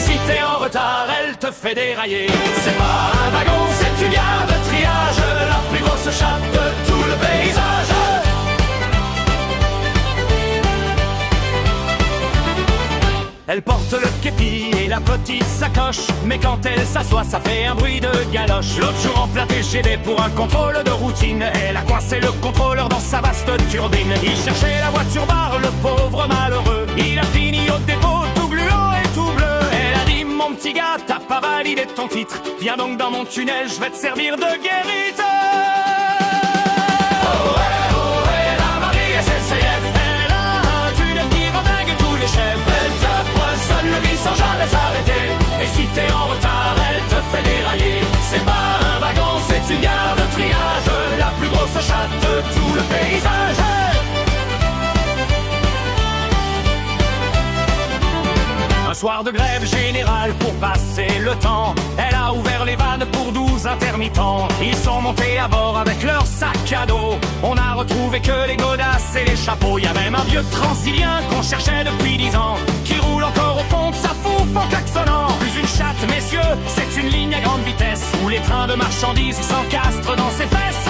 Et si t'es en retard, elle te fait dérailler. C'est pas un wagon, c'est une gare de triage, la plus grosse chatte de tout le paysage. Elle porte le képi et la petite sacoche, mais quand elle s'assoit, ça fait un bruit de galoche. L'autre jour en plein TGV pour un contrôle de routine, elle a coincé le contrôleur dans sa vaste turbine. Il cherchait la voiture barre, le pauvre malheureux. Il a fini au dépôt, tout gluant et tout bleu. Elle a dit, mon petit gars, t'as pas validé ton titre. Viens donc dans mon tunnel, je vais te servir de guérite. Oh ouais, la Marie SNCF. Elle a un tunnel qui rend dingue tous les chefs. Le lit sans jamais s'arrêter. Et si t'es en retard, elle te fait dérailler. C'est pas un wagon, c'est une gare de triage, la plus grosse chatte de tout le paysage. Un soir de grève générale pour passer le temps, elle a ouvert les vannes pour 12 intermittents. Ils sont montés à bord avec leurs sacs à dos. On a retrouvé que les godasses et les chapeaux. Y a même un vieux transilien qu'on cherchait depuis 10 ans, qui roule encore au fond de sa fouffe en klaxonnant. Plus une chatte, messieurs, c'est une ligne à grande vitesse, où les trains de marchandises s'encastrent dans ses fesses.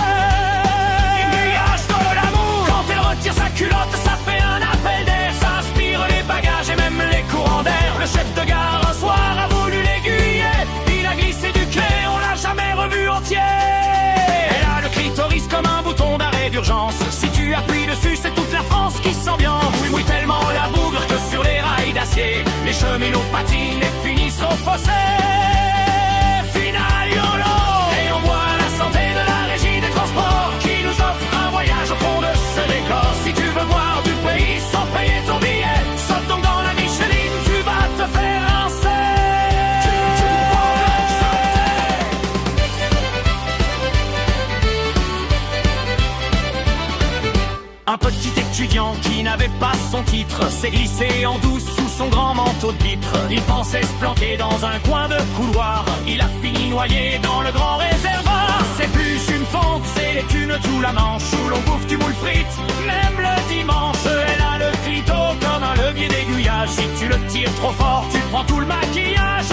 Il dégage de l'amour. Quand elle retire sa culotte, ça fait un appel d'air. Ça aspire les bagages et même les courants d'air. Le chef de gare un soir a voulu l'aiguiller. Il a glissé du quai, on l'a jamais revu entier. Elle a le clitoris comme un bouton d'arrêt d'urgence. Si tu appuies dessus, c'est toute la France qui s'ambiance. Oui, tellement la bougre que sur les rails d'acier, les cheminots patinent et finissent au fossé. Final YOLO. Et on voit la santé de la régie des transports, qui nous offre un voyage au fond de ce décor. Si tu veux voir du pays sans payer ton billet, saute donc dans la Micheline, tu vas te faire rincer. Un petit étudiant qui n'avait pas son titre s'est glissé en douce sous son grand manteau de vitre. Il pensait se planquer dans un coin de couloir. Il a fini noyé dans le grand réservoir. C'est plus une fonte, c'est l'écume tout la manche, où l'on bouffe du moule frites, même le dimanche. Elle a le clito comme un levier d'aiguillage. Si tu le tires trop fort, tu prends tout le maquillage.